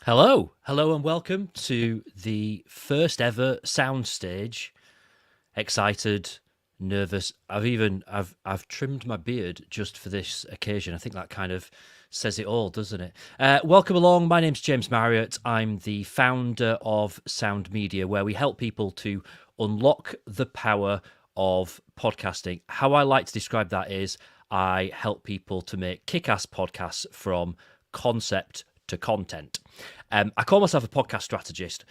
Hello, and welcome to the first ever soundstage. Excited, nervous. I've trimmed my beard just for this occasion. I think that kind of says it all, doesn't it? Welcome along. My name's James Marriott. I'm the founder of Sound Media, where we help people to unlock the power of podcasting. How I like to describe that is I help people to make kick-ass podcasts from concept to content. I call myself a podcast strategist.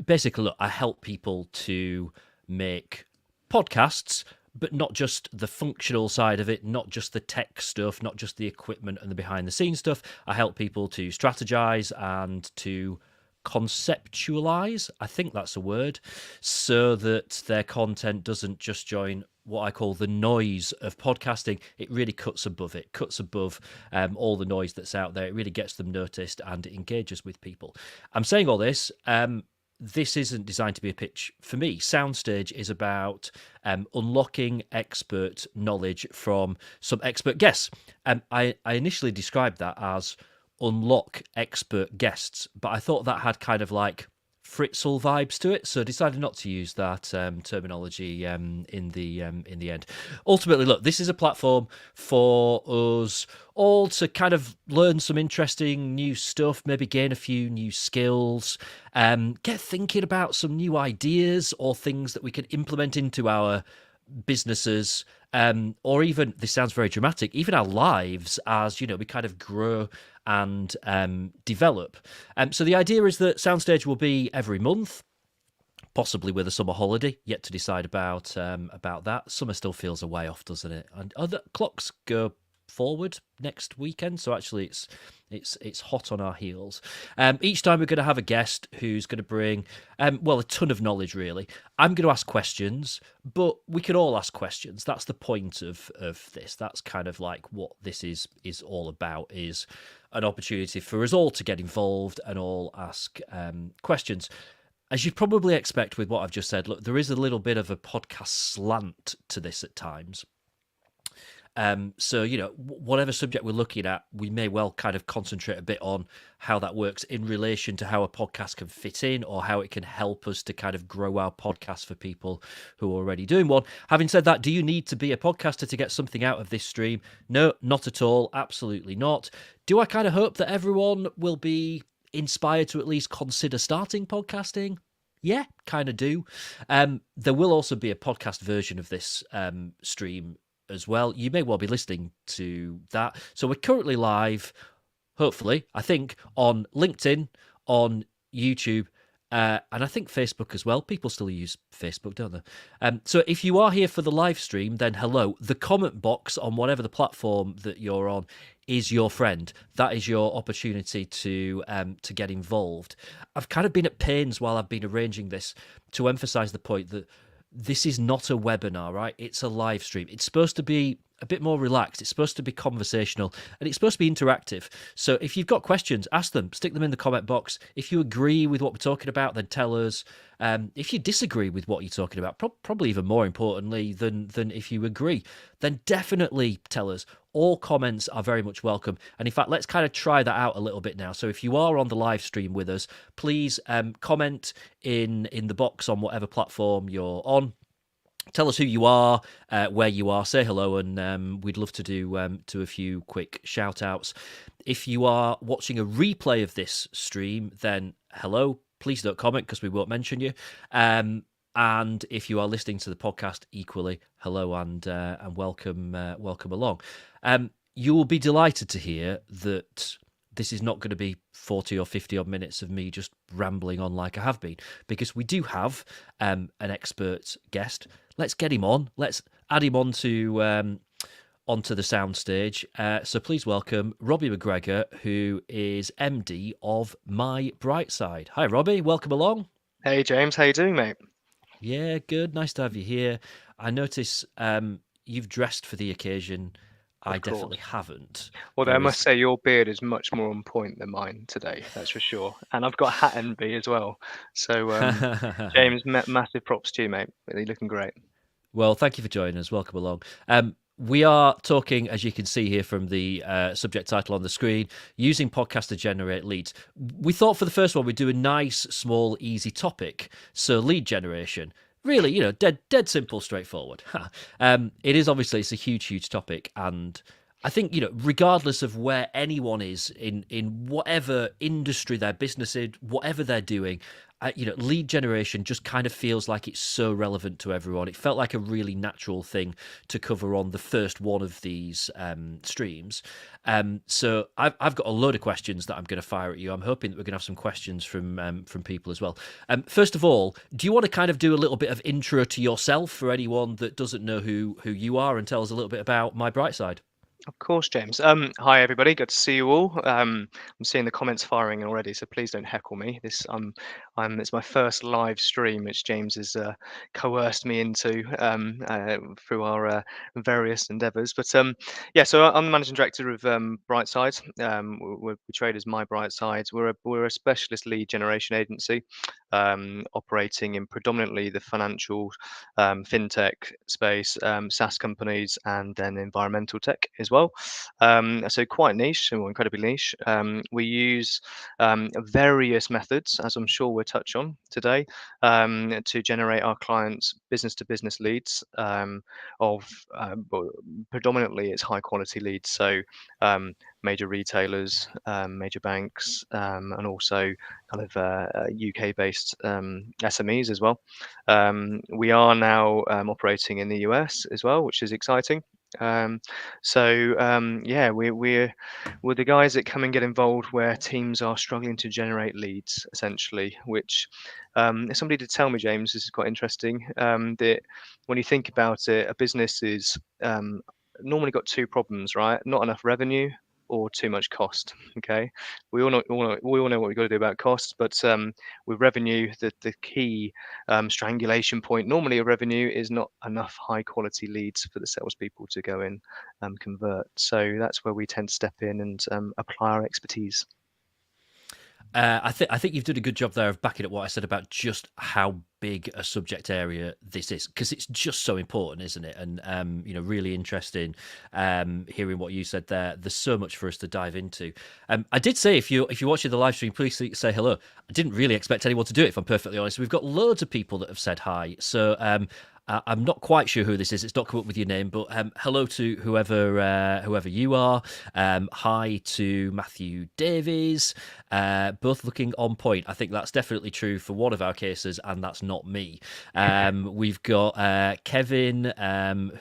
Basically, look, I help people to make podcasts, but not just the functional side of it, not just the tech stuff, not just the equipment and the behind the scenes stuff. I help people to strategize and to conceptualize, I think that's a word, so that their content doesn't just join what I call the noise of podcasting. It really cuts above it, cuts above all the noise that's out there. It really gets them noticed and it engages with people. I'm saying all this. This isn't designed to be a pitch for me. Soundstage is about unlocking expert knowledge from some expert guests. I initially described that as unlock expert guests, but I thought that had kind of like Fritzl vibes to it, so decided not to use that terminology in the end. Ultimately, look, this is a platform for us all to kind of learn some interesting new stuff, maybe gain a few new skills, get thinking about some new ideas or things that we can implement into our businesses, or even, this sounds very dramatic, even our lives as, we kind of grow and develop. So the idea is that Soundstage will be every month, possibly with a summer holiday, yet to decide about that. Summer still feels a way off, doesn't it? And other clocks go forward next weekend, so actually it's hot on our heels. Each time we're going to have a guest who's going to bring a ton of knowledge. Really, I'm going to ask questions, but we can all ask questions. That's the point of this. That's kind of like what this is all about, is an opportunity for us all to get involved and all ask questions. As you'd probably expect with what I've just said, look, there is a little bit of a podcast slant to this at times. So, whatever subject we're looking at, we may well kind of concentrate a bit on how that works in relation to how a podcast can fit in, or how it can help us to kind of grow our podcast for people who are already doing one. Having said that, do you need to be a podcaster to get something out of this stream? No, not at all. Absolutely not. Do I kind of hope that everyone will be inspired to at least consider starting podcasting? Yeah, kind of do. There will also be a podcast version of this stream as well. You may well be listening to that. So we're currently live, hopefully, I think, on LinkedIn, on YouTube, and I think Facebook as well. People still use Facebook, don't they? So if you are here for the live stream, then hello. The comment box on whatever the platform that you're on is your friend. That is your opportunity to get involved. I've kind of been at pains while I've been arranging this to emphasize the point that this is not a webinar, right? It's a live stream. It's supposed to be a bit more relaxed. It's supposed to be conversational, and it's supposed to be interactive. So if you've got questions, ask them, stick them in the comment box. If you agree with what we're talking about, then tell us. If you disagree with what you're talking about, probably even more importantly than if you agree, then definitely tell us. All comments are very much welcome. And in fact, let's kind of try that out a little bit now. So if you are on the live stream with us, please comment in the box on whatever platform you're on. Tell us who you are, where you are, say hello, and we'd love to do a few quick shout outs. If you are watching a replay of this stream, then hello, please don't comment because we won't mention you. And if you are listening to the podcast, equally, hello and welcome along. You will be delighted to hear that this is not going to be 40 or 50 odd minutes of me just rambling on like I have been, because we do have an expert guest. Let's get him on. Let's add him onto the soundstage. So please welcome Robbie McGregor, who is MD of MyBrightside. Hi, Robbie. Welcome along. Hey, James. How you doing, mate? Yeah, good. Nice to have you here. I notice you've dressed for the occasion. I definitely haven't. Although I must say your beard is much more on point than mine today, that's for sure. And I've got hat envy as well. So, James, massive props to you, mate. Really looking great. Well, thank you for joining us. Welcome along. we are talking, as you can see here from the subject title on the screen, using podcasts to generate leads. We thought for the first one we'd do a nice, small, easy topic. So lead generation. Really, dead simple, straightforward. It is obviously, it's a huge topic, and I think, regardless of where anyone is in whatever industry their business is, whatever they're doing, lead generation just kind of feels like it's so relevant to everyone. It felt like a really natural thing to cover on the first one of these streams. So I've got a load of questions that I'm going to fire at you. I'm hoping that we're going to have some questions from people as well. First of all, do you want to kind of do a little bit of intro to yourself for anyone that doesn't know who you are, and tell us a little bit about MyBrightside? Of course, James. Hi everybody. Good to see you all. I'm seeing the comments firing in already, so please don't heckle me. It's my first live stream, which James has coerced me into through our various endeavours. But yeah, so I'm the managing director of Brightside. We trade as MyBrightside. We're a specialist lead generation agency, operating in predominantly the financial, fintech space, SaaS companies, and then environmental tech as well. So quite niche, or incredibly niche. We use various methods, as I'm sure we'll touch on today, to generate our clients business-to-business leads. Predominantly, it's high-quality leads. So major retailers, major banks, and also kind of UK-based SMEs as well. We are now operating in the US as well, which is exciting. Yeah, we're the guys that come and get involved where teams are struggling to generate leads, essentially. Which if somebody did tell me, James, this is quite interesting. That when you think about it, a business is normally got two problems, right? Not enough revenue or too much cost. Okay, we all know what we've got to do about costs, but with revenue, the key strangulation point normally of revenue is not enough high quality leads for the salespeople to go in and convert. So that's where we tend to step in and apply our expertise. I think you've done a good job there of backing up what I said about just how big a subject area this is, because it's just so important, isn't it? And really interesting hearing what you said there. There's so much for us to dive into. I did say if you're watching the live stream, please say hello. I didn't really expect anyone to do it, if I'm perfectly honest. We've got loads of people that have said hi, so I'm not quite sure who this is. It's not come up with your name, but hello to whoever you are. Hi to Matthew Davies. Both looking on point. I think that's definitely true for one of our cases, and that's not me. We've got Kevin,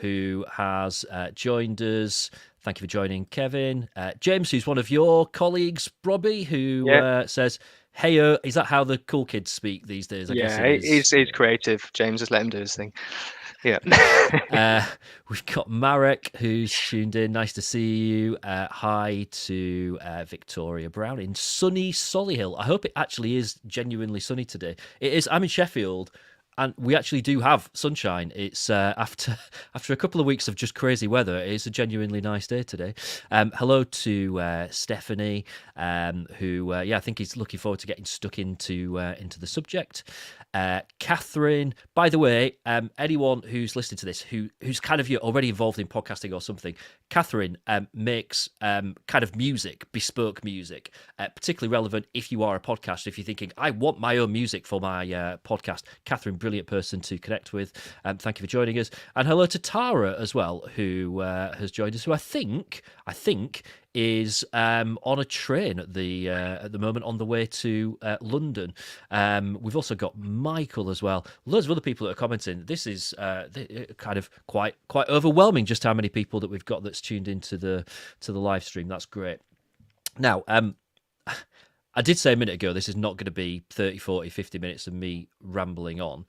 who has joined us. Thank you for joining, Kevin. James, who's one of your colleagues, Robbie, who says, "Hey, is that how the cool kids speak these days?" I guess it is. He's creative. James, just let him do his thing. Yeah. We've got Marek, who's tuned in. Nice to see you. Hi to Victoria Brown in sunny Solihull. I hope it actually is genuinely sunny today. It is. I'm in Sheffield, and we actually do have sunshine. It's after a couple of weeks of just crazy weather. It's a genuinely nice day today. Hello to Stephanie, who I think is looking forward to getting stuck into the subject. Catherine, by the way, anyone who's listening to this who's kind of already involved in podcasting or something, Catherine makes kind of music, bespoke music, particularly relevant if you are a podcaster. If you're thinking, I want my own music for my podcast, Catherine, brilliant person to connect with. Thank you for joining us. And hello to Tara as well, who has joined us, who I think is on a train at the moment on the way to London. We've also got Michael as well. Loads of other people that are commenting. This is kind of quite overwhelming, just how many people that we've got that's tuned into the live stream. That's great. Now, I did say a minute ago, this is not going to be 30, 40, 50 minutes of me rambling on.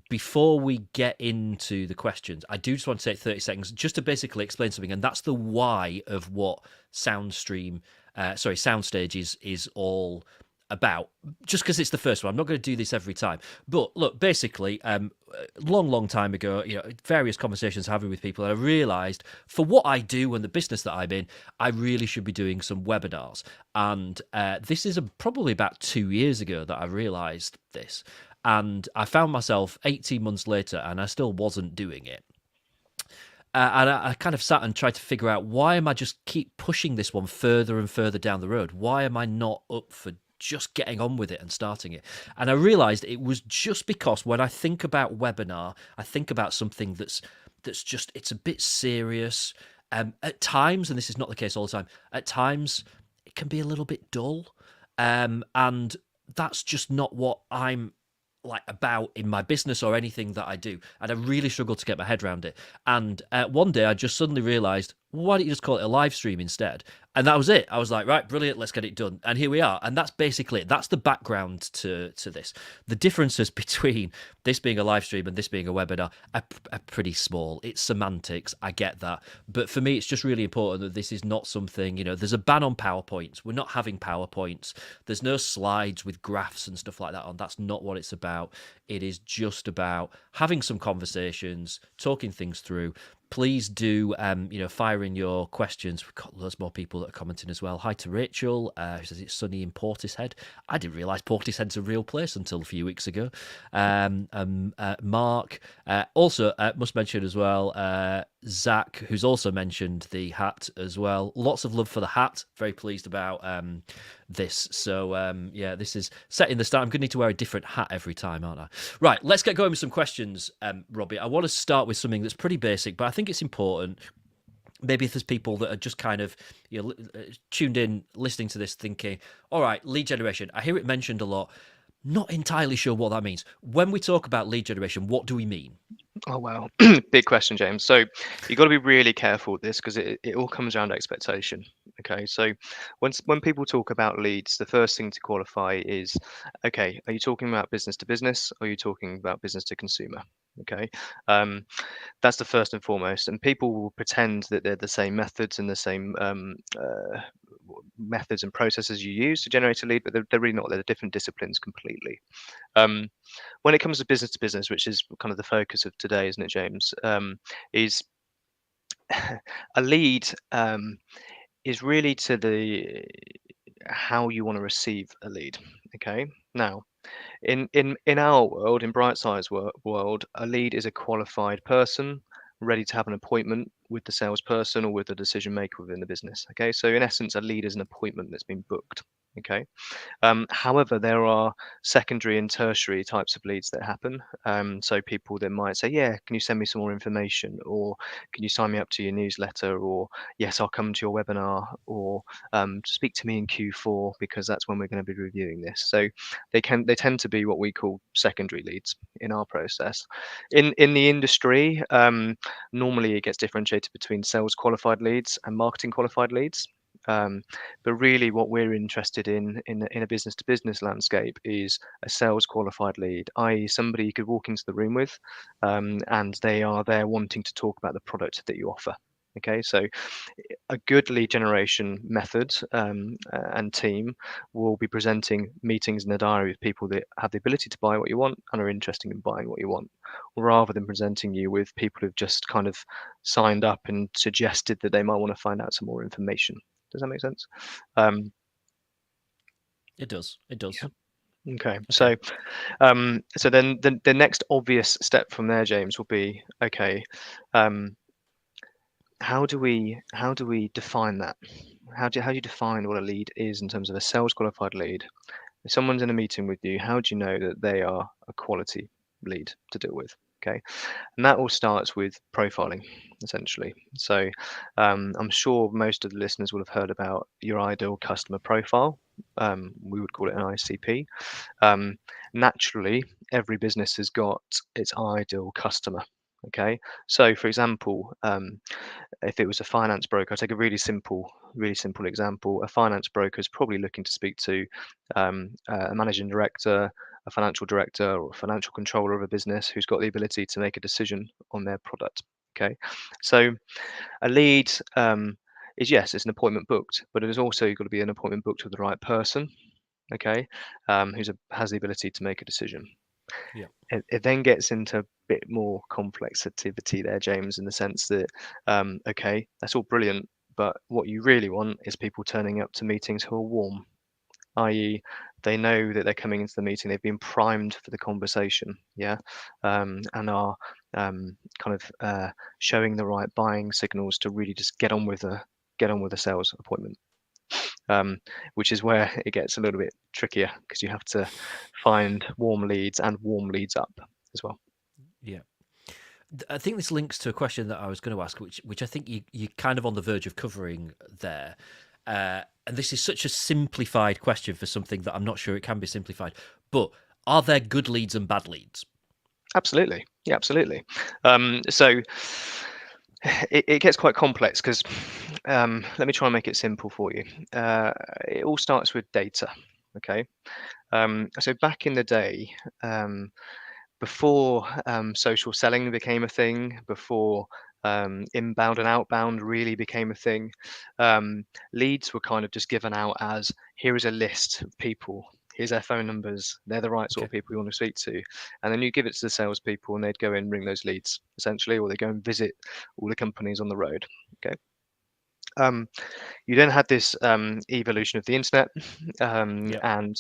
Before we get into the questions, I do just want to take 30 seconds just to basically explain something, and that's the why of what Soundstage is all about. Just because it's the first one, I'm not going to do this every time. But look, basically, long time ago, various conversations having with people, and I realised for what I do and the business that I'm in, I really should be doing some webinars. And this is probably about 2 years ago that I realised this. And I found myself 18 months later, and I still wasn't doing it. And I kind of sat and tried to figure out, why am I just keep pushing this one further and further down the road? Why am I not up for just getting on with it and starting it? And I realized it was just because when I think about webinar, I think about something that's just, it's a bit serious. At times, and this is not the case all the time, at times it can be a little bit dull. And that's just not what I'm like about in my business or anything that I do. And I really struggled to get my head around it. And one day I just suddenly realized, why don't you just call it a live stream instead? And that was it. I was like, right, brilliant, let's get it done. And here we are. And that's basically it. That's the background to this. The differences between this being a live stream and this being a webinar are pretty small. It's semantics. I get that. But for me, it's just really important that this is not something, there's a ban on PowerPoints. We're not having PowerPoints. There's no slides with graphs and stuff like that on. That's not what it's about. It is just about having some conversations, talking things through. Please do, fire in your questions. We've got loads more people that are commenting as well. Hi to Rachel, who says it's sunny in Portishead. I didn't realise Portishead's a real place until a few weeks ago. Mark, also must mention as well, Zach, who's also mentioned the hat as well. Lots of love for the hat. Very pleased about this. So, this is setting the start. I'm going to need to wear a different hat every time, aren't I? Right, let's get going with some questions, Robbie. I want to start with something that's pretty basic, but I think it's important. Maybe if there's people that are just kind of tuned in, listening to this, thinking, all right, lead generation, I hear it mentioned a lot. Not entirely sure what that means. When we talk about lead generation, what do we mean? Oh, wow. Big question, James. So you've got to be really careful with this, because it all comes down to expectation. Okay. So when people talk about leads, the first thing to qualify is, okay, are you talking about business to business, or are you talking about business to consumer? Okay. That's the first and foremost. And people will pretend that they're the same methods and the same methods and processes you use to generate a lead, but they're really not. They're different disciplines completely. When it comes to business, which is kind of the focus of today, isn't it, James? Is a lead is really to the how you want to receive a lead. Okay. Now, in our world, in Brightside's world, a lead is a qualified person ready to have an appointment with the salesperson or with the decision maker within the business. Okay. So in essence, a lead is an appointment that's been booked. Okay. However, there are secondary and tertiary types of leads that happen. So people that might say, yeah, can you send me some more information? Or can you sign me up to your newsletter? Or yes, I'll come to your webinar. Or speak to me in Q4, because that's when we're going to be reviewing this. So they tend to be what we call secondary leads in our process. In the industry, normally it gets differentiated between sales qualified leads and marketing qualified leads. But really what we're interested in a business to business landscape is a sales qualified lead, i.e. somebody you could walk into the room with, and they are there wanting to talk about the product that you offer. Okay, so a good lead generation method and team will be presenting meetings in the diary with people that have the ability to buy what you want and are interested in buying what you want, rather than presenting you with people who've just kind of signed up and suggested that they might want to find out some more information. Does that make sense? It does. It does. Yeah. Okay. Okay. So then the next obvious step from there, James, will be, okay, how do we define that? How do you define what a lead is in terms of a sales qualified lead? If someone's in a meeting with you, how do you know that they are a quality lead to deal with? Okay. And that all starts with profiling, essentially. So I'm sure most of the listeners will have heard about your ideal customer profile. We would call it an ICP. Naturally, every business has got its ideal customer. Okay. So for example, if it was a finance broker, I'll take a really simple example. A finance broker is probably looking to speak to a managing director, a financial director, or a financial controller of a business who's got the ability to make a decision on their product. Okay, so a lead is, yes, it's an appointment booked, but it is also got to be an appointment booked with the right person. Okay, has the ability to make a decision. Yeah. It then gets into a bit more complexity there, James, in the sense that, okay, that's all brilliant, but what you really want is people turning up to meetings who are warm. i.e. they know that they're coming into the meeting, they've been primed for the conversation, yeah, and are kind of showing the right buying signals to really just get on with a sales appointment. Which is where it gets a little bit trickier because you have to find warm leads and warm leads up as well. Yeah. I think this links to a question that I was going to ask, which I think you're kind of on the verge of covering there. And this is such a simplified question for something that I'm not sure it can be simplified. But are there good leads and bad leads? Absolutely. Yeah, absolutely. So it gets quite complex because let me try and make it simple for you. It all starts with data. Okay. So back in the day, before social selling became a thing, before inbound and outbound really became a thing, leads were kind of just given out as, here is a list of people, here's their phone numbers, they're the right sort Okay. of people you want to speak to, and then you give it to the salespeople and they'd go and ring those leads essentially, or they go and visit all the companies on the road. Okay. You then had this evolution of the internet, Yep. and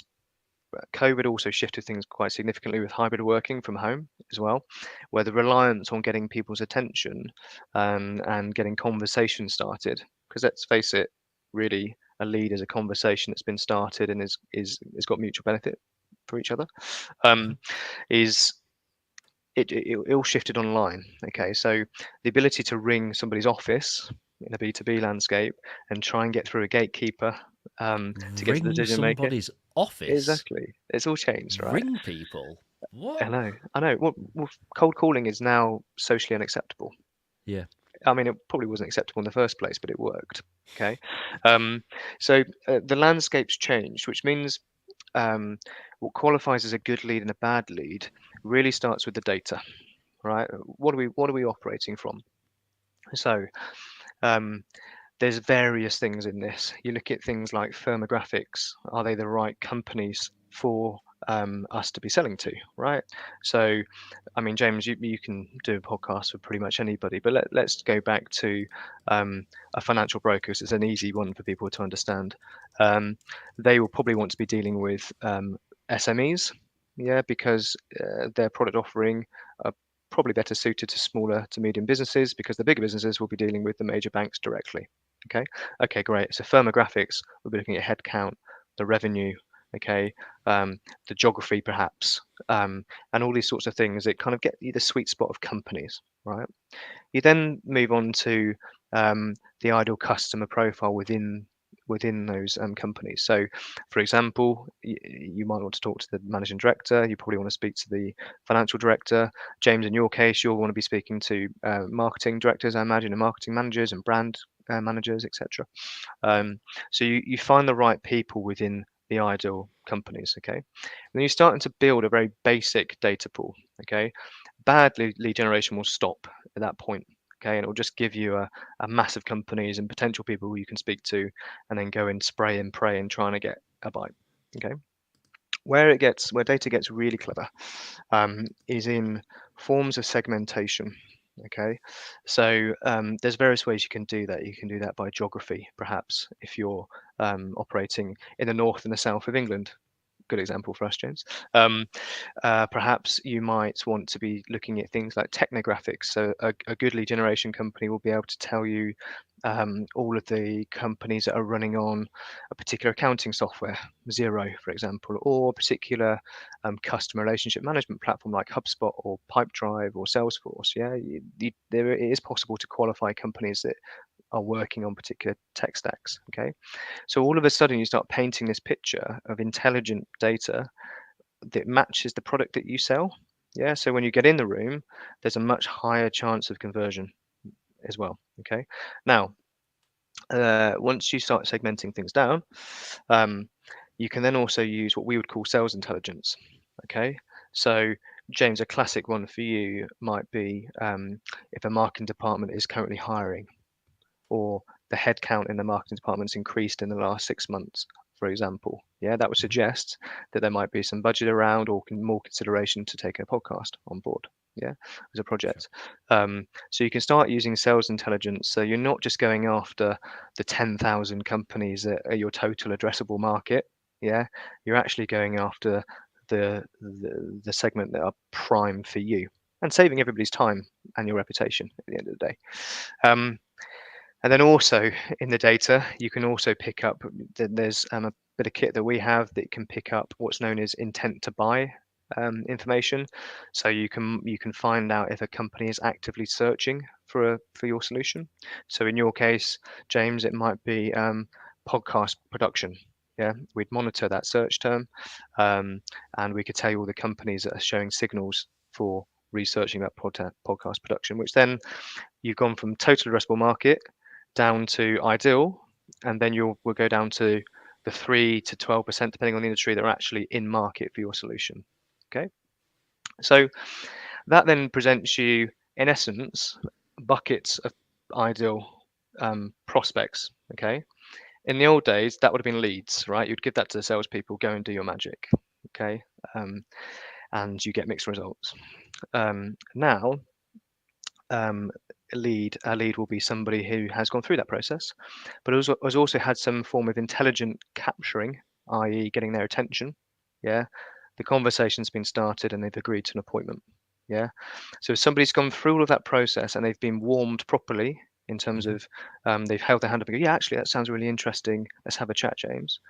COVID also shifted things quite significantly with hybrid working from home as well, where the reliance on getting people's attention and getting conversation started. Because let's face it, really, a lead is a conversation that's been started and is got mutual benefit for each other. Mhm. Is it all shifted online. Okay, so the ability to ring somebody's office in a B2B landscape and try and get through a gatekeeper to get to the Ring decision maker. somebody's office? Exactly. It's all changed, right? Ring people? I What? know, I know. Well, cold calling is now socially unacceptable. Yeah. I mean, it probably wasn't acceptable in the first place, but it worked. Okay. Um, so the landscape's changed, which means what qualifies as a good lead and a bad lead really starts with the data, right? What are we operating from? So um, there's various things in this. You look at things like firmographics. Are they the right companies for us to be selling to, right? So, I mean, James, you can do a podcast for pretty much anybody, but let's go back to a financial broker, 'cause it's an easy one for people to understand. They will probably want to be dealing with SMEs, yeah, because their product offering are probably better suited to smaller to medium businesses, because the bigger businesses will be dealing with the major banks directly. Okay. Okay, great. So firmographics, we'll be looking at headcount, the revenue, okay, the geography perhaps, and all these sorts of things that kind of get you the sweet spot of companies, right? You then move on to the ideal customer profile within those companies. So, for example, you might want to talk to the managing director. You probably want to speak to the financial director. James, in your case, you'll want to be speaking to marketing directors, I imagine, and marketing managers and brand managers, etc. So you find the right people within the ideal companies. Okay, and then you're starting to build a very basic data pool. Okay, bad lead generation will stop at that point. Okay, and it will just give you a mass of companies and potential people who you can speak to, and then go and spray and pray and trying to get a bite. Okay, where data gets really clever is in forms of segmentation. Okay, so there's various ways you can do that. You can do that by geography, perhaps, if you're operating in the north and the south of England. Good example for us, James. Perhaps you might want to be looking at things like technographics. So a good lead generation company will be able to tell you all of the companies that are running on a particular accounting software, Xero, for example, or a particular customer relationship management platform like HubSpot or Pipedrive or Salesforce. Yeah, it is possible to qualify companies that are working on particular tech stacks. Okay, so all of a sudden you start painting this picture of intelligent data that matches the product that you sell. Yeah, so when you get in the room, there's a much higher chance of conversion as well. Okay, now once you start segmenting things down, um, you can then also use what we would call sales intelligence. Okay, so James, a classic one for you might be if a marketing department is currently hiring, or the headcount in the marketing department's increased in the last 6 months, for example. Yeah, that would Mhm. suggest that there might be some budget around or more consideration to take a podcast on board. Yeah, as a Sure. project. So you can start using sales intelligence. So you're not just going after the 10,000 companies that are your total addressable market. Yeah, you're actually going after the segment that are prime for you and saving everybody's time and your reputation at the end of the day. Um, and then also in the data, you can also pick up, there's a bit of kit that we have that can pick up what's known as intent to buy information. So you can find out if a company is actively searching for your solution. So in your case, James, it might be podcast production. Yeah, we'd monitor that search term, and we could tell you all the companies that are showing signals for researching that podcast production, which then you've gone from total addressable market down to ideal, and then we'll go down to the 3 to 12%, depending on the industry, that are actually in market for your solution. Okay, so that then presents you, in essence, buckets of ideal prospects. Okay, in the old days, that would have been leads, right? You'd give that to the salespeople, go and do your magic. Okay, and you get mixed results. Now, a lead will be somebody who has gone through that process, but has also had some form of intelligent capturing, i.e., getting their attention. Yeah, the conversation's been started and they've agreed to an appointment. Yeah, so if somebody's gone through all of that process and they've been warmed properly in terms Mhm. of they've held their hand up and go, yeah, actually, that sounds really interesting. Let's have a chat, James,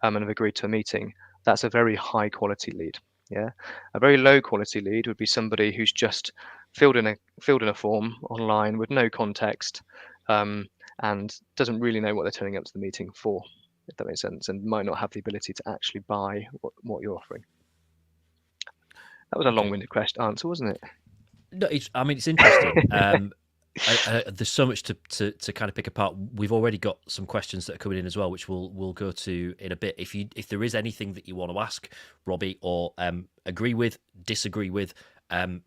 and have agreed to a meeting. That's a very high quality lead. Yeah, a very low quality lead would be somebody who's just filled in a form online with no context, and doesn't really know what they're turning up to the meeting for, if that makes sense, and might not have the ability to actually buy what you're offering. That was a Okay. long-winded question answer, wasn't it? No, I mean, it's interesting. There's so much to kind of pick apart. We've already got some questions that are coming in as well, which we'll go to in a bit. If there is anything that you want to ask Robbie, or agree with, disagree with, then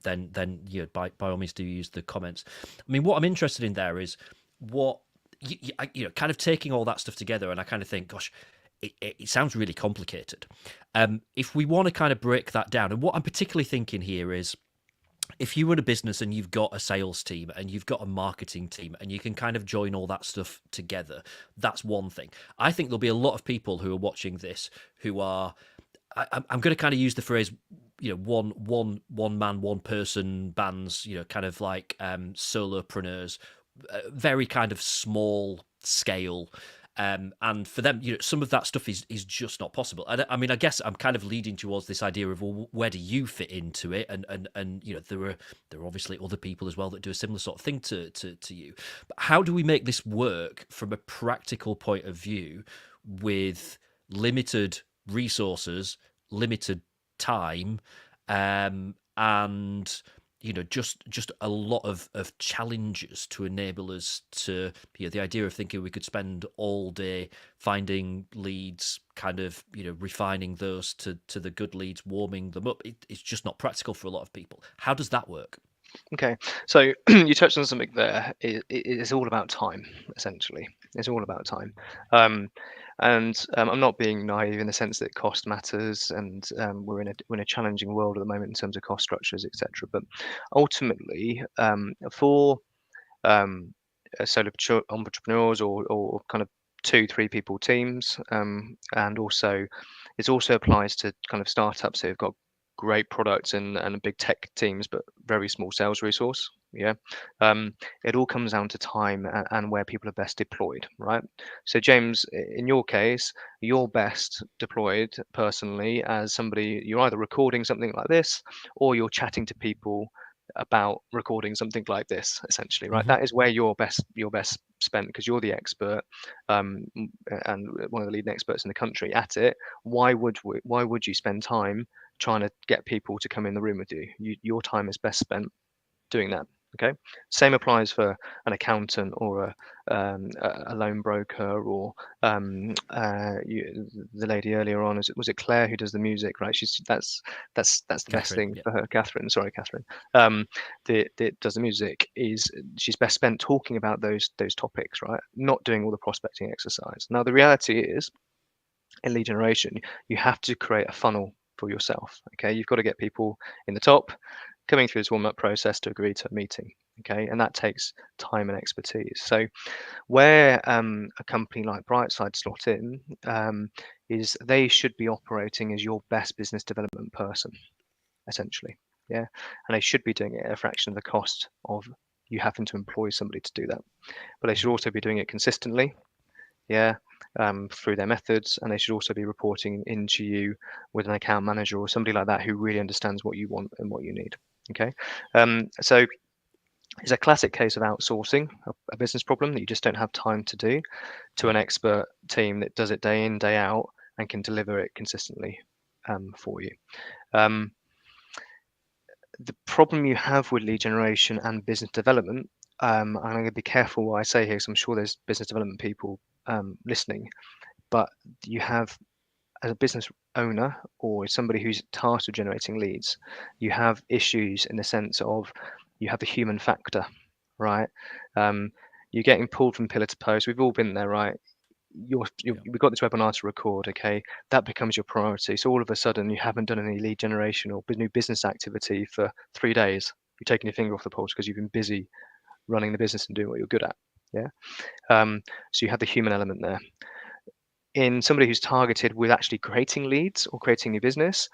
by all means do use the comments. I mean, what I'm interested in there is what kind of taking all that stuff together, and I kind of think, gosh, it sounds really complicated. If we want to kind of break that down, and what I'm particularly thinking here is, if you run a business and you've got a sales team and you've got a marketing team and you can kind of join all that stuff together, that's one thing. I think there'll be a lot of people who are watching this who are, I'm going to kind of use the phrase, one man, one person bands, kind of like solopreneurs, very kind of small scale. And for them, some of that stuff is just not possible. And I mean, I guess I'm kind of leading towards this idea of, well, where do you fit into it? And there are obviously other people as well that do a similar sort of thing to you. But how do we make this work from a practical point of view with limited resources, limited time, and just a lot of challenges to enable us to, the idea of thinking we could spend all day finding leads, kind of refining those to the good leads, warming them up. It's just not practical for a lot of people. How does that work? Okay, so you touched on something there. It's all about time, essentially. It's all about time. Um, and I'm not being naive in the sense that cost matters, and we're in a challenging world at the moment in terms of cost structures, etc. But ultimately, for solo entrepreneurs or kind of 2-3 people teams, and also it also applies to kind of startups who've got great products and big tech teams but very small sales resource. Yeah, it all comes down to time and where people are best deployed, right? So James, in your case, you're best deployed personally as somebody, you're either recording something like this or you're chatting to people about recording something like this, essentially, right? Hmm. That is where you're best spent, because you're the expert, and one of the leading experts in the country at it. Why would you spend time trying to get people to come in the room with you? Your time is best spent doing that. Okay, same applies for an accountant or a loan broker, or the lady earlier on, was it Claire who does the music, right? That's the best Catherine, thing yeah. for her. Catherine, sorry, Catherine. That does the music, is she's best spent talking about those topics, right? Not doing all the prospecting exercise. Now the reality is, in lead generation, you have to create a funnel for yourself. Okay, you've got to get people in the top coming through this warm-up process to agree to a meeting. Okay, and that takes time and expertise. So where a company like Brightside slot in, is they should be operating as your best business development person, essentially. Yeah, and they should be doing it at a fraction of the cost of you having to employ somebody to do that. But they should also be doing it consistently, yeah, through their methods, and they should also be reporting into you with an account manager or somebody like that who really understands what you want and what you need. Okay, so it's a classic case of outsourcing a business problem that you just don't have time to do to an expert team that does it day in, day out, and can deliver it consistently for you. The problem you have with lead generation and business development, I'm going to be careful what I say here, because I'm sure there's business development people listening, but you have, as a business owner or somebody who's tasked with generating leads, you have issues in the sense of you have the human factor, right? You're getting pulled from pillar to post. We've all been there, right? We've got this webinar to record, okay? That becomes your priority. So all of a sudden, you haven't done any lead generation or new business activity for 3 days. You're taking your finger off the pulse because you've been busy running the business and doing what you're good at. Yeah. So you have the human element there. In somebody who's targeted with actually creating leads or creating a business,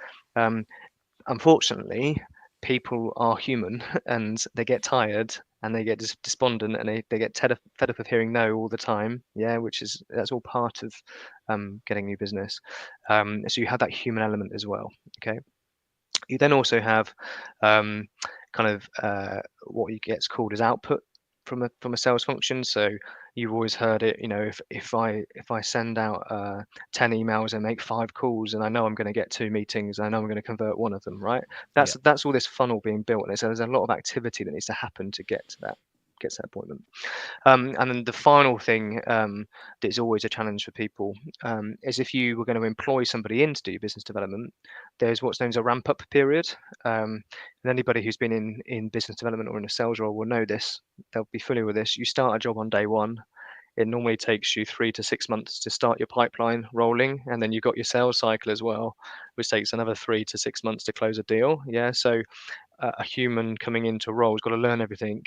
unfortunately, people are human and they get tired and they get despondent and they get fed up of hearing no all the time. Yeah, that's all part of getting new business. So you have that human element as well. Okay. You then also have kind of what gets called as output from a sales function. So you've always heard it, if I send out 10 emails and make 5 calls, and I know I'm going to get 2 meetings, I know I'm going to convert one of them, right? That's all this funnel being built, and so there's a lot of activity that needs to happen to get to that appointment. And then the final thing that is always a challenge for people is if you were going to employ somebody in to do business development, there's what's known as a ramp-up period. And anybody who's been in business development or in a sales role will know this. They'll be familiar with this. You start a job on day one. It normally takes you 3 to 6 months to start your pipeline rolling, and then you've got your sales cycle as well, which takes another 3 to 6 months to close a deal. Yeah, so a human coming into a role has got to learn everything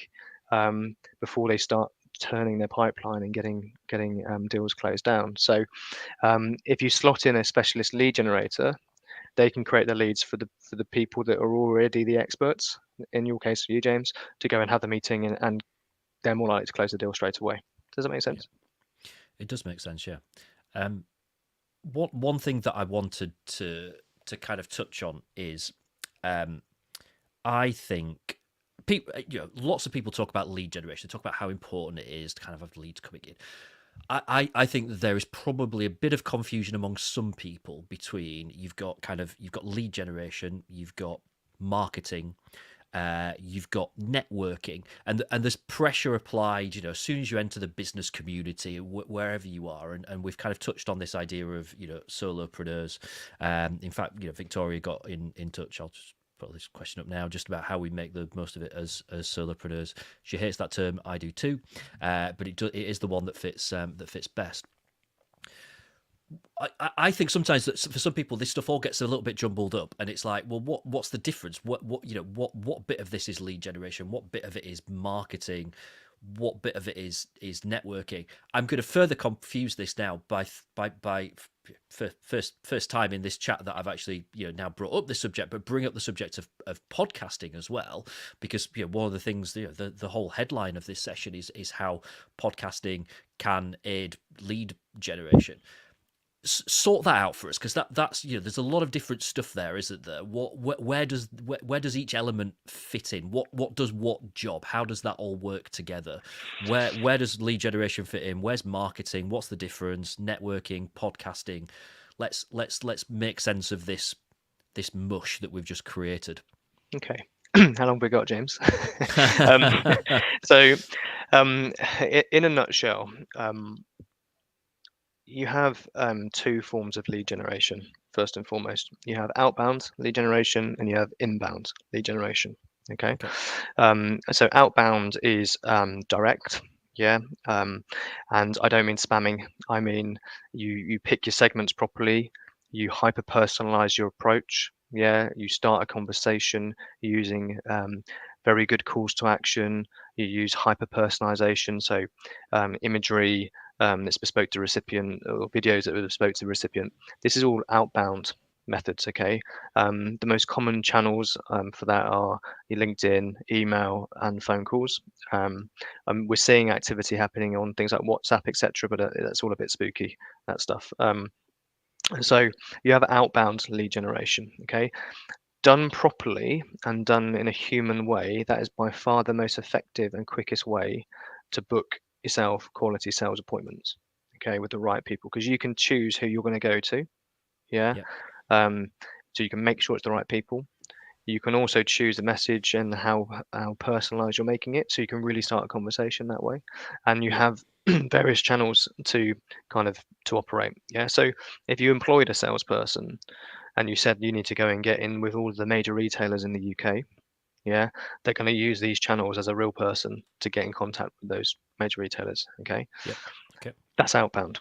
before they start turning their pipeline and getting deals closed down. So if you slot in a specialist lead generator, they can create the leads for the people that are already the experts, in your case for you, James, to go and have the meeting, and they're more likely to close the deal straight away. Does that make sense? Yeah. It does make sense, yeah. One thing that I wanted to kind of touch on is I think people, lots of people talk about lead generation, talk about how important it is to kind of have leads coming in. I think that there is probably a bit of confusion among some people between you've got lead generation, you've got marketing, you've got networking, and there's pressure applied, as soon as you enter the business community, wherever you are, and we've kind of touched on this idea of solopreneurs. In fact, Victoria got in touch. I'll just put this question up now, just about how we make the most of it as solopreneurs. She hates that term. I do too, but it is the one that fits best. I think sometimes that for some people this stuff all gets a little bit jumbled up, and it's like, well, what's the difference? What bit of this is lead generation? What bit of it is marketing? What bit of it is networking? I'm going to further confuse this now by first time in this chat that I've actually now brought up this subject, but bring up the subject of podcasting as well, because one of the things, the whole headline of this session is how podcasting can aid lead generation. Sort that out for us, because that's there's a lot of different stuff there, isn't there? Where does each element fit in? What does what job? How does that all work together? Where does lead generation fit in? Where's marketing? What's the difference? Networking, podcasting. Let's make sense of this mush that we've just created. Okay. How long have we got, James? So in a nutshell, you have 2 forms of lead generation. First and foremost, you have outbound lead generation and you have inbound lead generation. Okay. So outbound is direct. Yeah. And I don't mean spamming. I mean you pick your segments properly. You hyper personalize your approach. Yeah. You start a conversation using very good calls to action. You use hyper personalization, so imagery, that's bespoke to recipient, or videos that are bespoke to recipient. This is all outbound methods. Okay, the most common channels for that are your LinkedIn, email, and phone calls. We're seeing activity happening on things like WhatsApp, etc., but that's all a bit spooky, that stuff. So you have outbound lead generation. Okay, done properly and done in a human way, that is by far the most effective and quickest way to book yourself quality sales appointments, okay, with the right people, because you can choose who you're going to go to. Yeah. Yep. um, so you can make sure it's the right people. You can also choose the message and how personalized you're making it, so you can really start a conversation that way. And you Yep. have various channels to kind of to operate. Yeah, so if you employed a salesperson and you said you need to go and get in with all of the major retailers in the UK, yeah, they're going to use these channels as a real person to get in contact with those major retailers. Okay, Yep. Okay. that's outbound.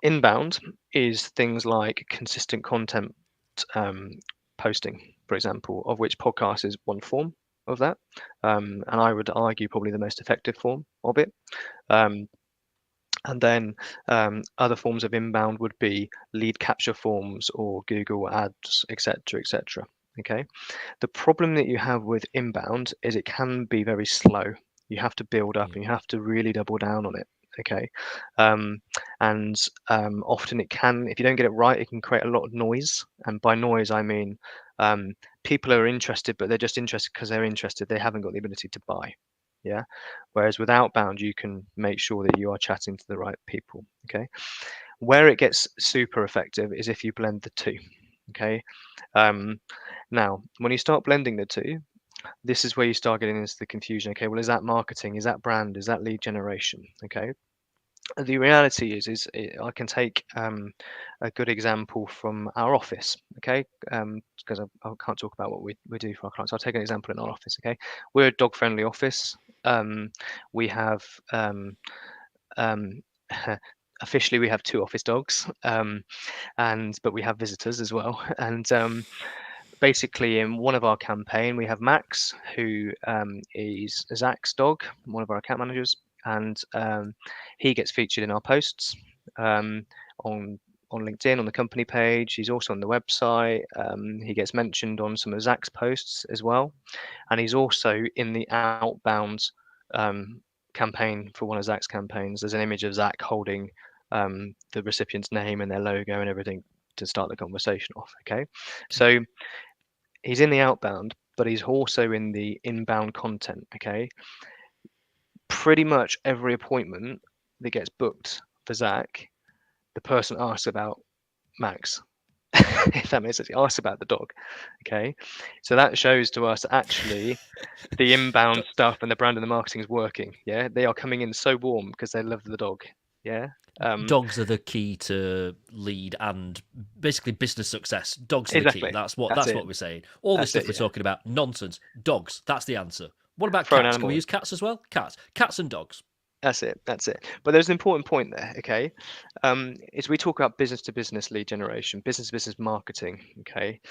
Inbound is things like consistent content um, posting, for example, of which podcast is one form of that, and I would argue probably the most effective form of it. Um, and then other forms of inbound would be lead capture forms or Google Ads, etc., etc. Okay. The problem that you have with inbound is it can be very slow. You have to build up Yeah. and you have to really double down on it. Okay. Um, and often it can, if you don't get it right, it can create a lot of noise. And by noise, I mean um, people are interested, but they're just interested because they're interested. They haven't got the ability to buy. Yeah. Whereas with outbound, you can make sure that you are chatting to the right people. Okay. Where it gets super effective is if you blend the two. Okay. Now, when you start blending the two, this is where you start getting into the confusion. Okay, well, is that marketing? Is that brand? Is that lead generation? Okay. The reality I can take a good example from our office. Okay, because I can't talk about what we do for our clients. I'll take an example in our office. Okay, we're a dog-friendly office. We have um, officially we have two office dogs, but we have visitors as well. And basically, in one of our campaign, we have Max, who is Zach's dog, one of our account managers, and he gets featured in our posts um, on LinkedIn, on the company page. He's also on the website. He gets mentioned on some of Zach's posts as well, and he's also in the outbound um, campaign for one of Zach's campaigns. There's an image of Zach holding the recipient's name and their logo and everything to start the conversation off. Okay, Okay. so he's in the outbound, but he's also in the inbound content. Okay, pretty much every appointment that gets booked for Zach, the person asks about Max. If that makes sense, he asks about the dog. Okay, so that shows to us that actually the inbound Do- stuff and the brand and the marketing is working. Yeah, they are coming in so warm because they love the dog. Yeah. Dogs are the key to lead and basically business success. Dogs are the key. Exactly. That's what That's that's it. what we're saying. All this That's it. stuff we're Yeah. talking about, nonsense. Dogs. That's the answer. What about For an cats? Can we animal. use cats as well? Cats. Cats and dogs. That's it. That's it. But there's an important point there. Okay, is we talk about business to business lead generation, business to business marketing. Okay,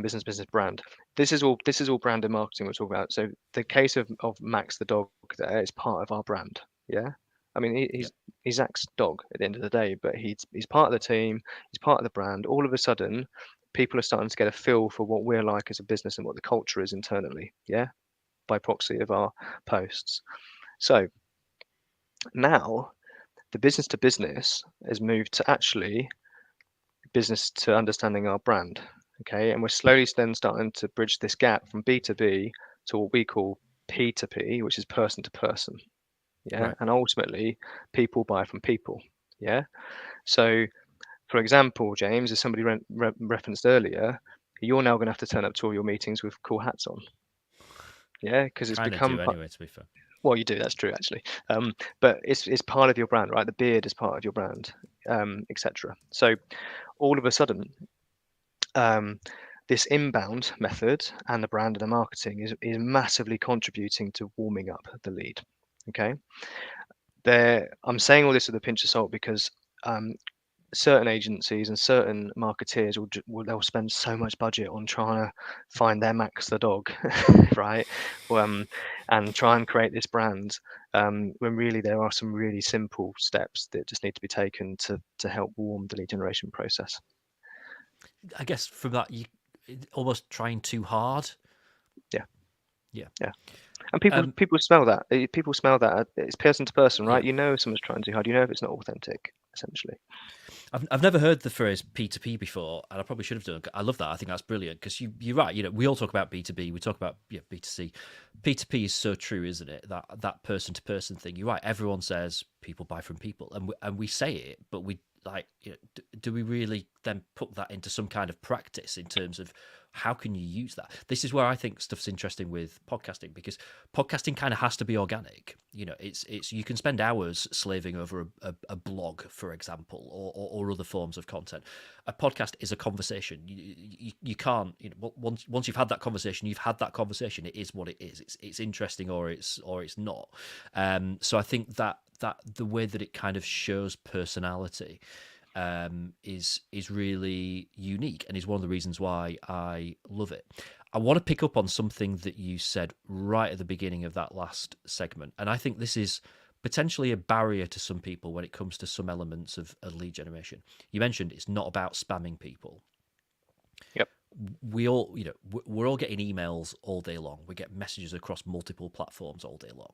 business to business brand. This is all brand and marketing we're talking about. So the case of Max the dog there is part of our brand. Yeah, I mean Yep. he's Zach's dog at the end of the day, but he's part of the team. He's part of the brand. All of a sudden, people are starting to get a feel for what we're like as a business and what the culture is internally. Yeah, by proxy of our posts. So now the business to business has moved to actually business to understanding our brand. Okay, and we're slowly then starting to bridge this gap from B2B to what we call P2P, which is person to person. Yeah, Right. and ultimately people buy from people. Yeah, so for example, James, as somebody referenced earlier, you're now going to have to turn up to all your meetings with cool hats on. Yeah, because it's Kind of become do anyway, to be fair. well, you do. That's true, actually. But it's part of your brand, right? The beard is part of your brand, etc. So all of a sudden, um, this inbound method and the brand and the marketing is massively contributing to warming up the lead. Okay, I'm saying all this with a pinch of salt because um, certain agencies and certain marketeers they'll spend so much budget on trying to find their Max the dog, right? And try and create this brand, when really there are some really simple steps that just need to be taken to help warm the lead generation process. I guess from that, you almost trying too hard. Yeah, Yeah. yeah. And people smell that. People smell that. It's person to person, right? Yeah. You know if someone's trying too hard. You know if it's not authentic, essentially. I've never heard the phrase P2P before, and I probably should have done. I love that. I think that's brilliant because you're right. You know, we all talk about B2B, we talk about B2C. P2P is so true, isn't it? That person to person thing. You're right. Everyone says people buy from people, and we say it, but we like. You know, do we really then put that into some kind of practice in terms of how can you use that? This is where I think stuff's interesting with podcasting, because podcasting kind of has to be organic. You know, it's you can spend hours slaving over a blog, for example, or other forms of content. A podcast is a conversation. You can't, you know, once you've had that conversation, you've had that conversation. It is what it is. It's interesting or it's not. So I think that the way that it kind of shows personality is really unique, and is one of the reasons why I love it. I want to pick up on something that you said right at the beginning of that last segment, and I think this is potentially a barrier to some people when it comes to some elements of lead generation. You mentioned it's not about spamming people. Yep. We all, you know, we're all getting emails all day long. We get messages across multiple platforms all day long.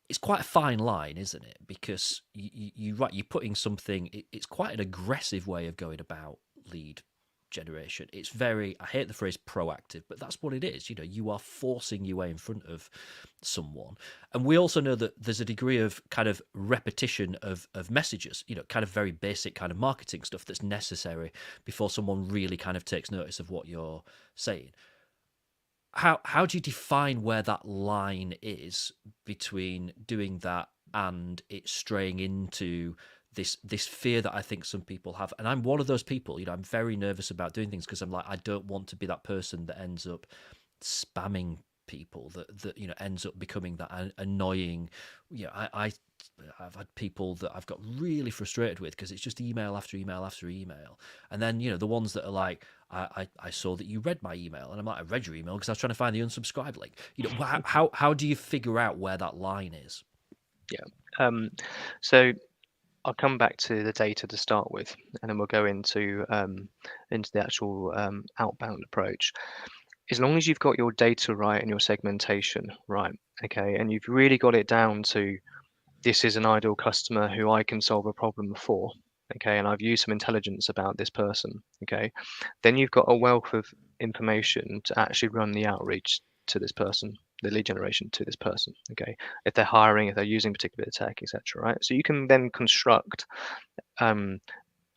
It's quite a fine line, isn't it? Because you're putting something. It's quite an aggressive way of going about lead generation. It's very, I hate the phrase proactive, but that's what it is. You know, you are forcing your way in front of someone. And we also know that there's a degree of kind of repetition of messages, you know, kind of very basic kind of marketing stuff that's necessary before someone really kind of takes notice of what you're saying. How do you define where that line is between doing that and it straying into this fear that I think some people have? And I'm one of those people. You know, I'm very nervous about doing things because I'm like, I don't want to be that person that ends up spamming people, that you know, ends up becoming that annoying. You know, I've had people that I've got really frustrated with because it's just email after email after email. And then, you know, the ones that are like, I saw that you read my email, and I'm like, I read your email because I was trying to find the unsubscribe link. You know, how do you figure out where that line is? Yeah. So I'll come back to the data to start with, and then we'll go into the actual outbound approach. As long as you've got your data right and your segmentation right, okay, and you've really got it down to this is an ideal customer who I can solve a problem for, okay, and I've used some intelligence about this person, okay, then you've got a wealth of information to actually run the outreach to this person, the lead generation to this person, okay, if they're hiring, if they're using particular tech, etc., right? So you can then construct a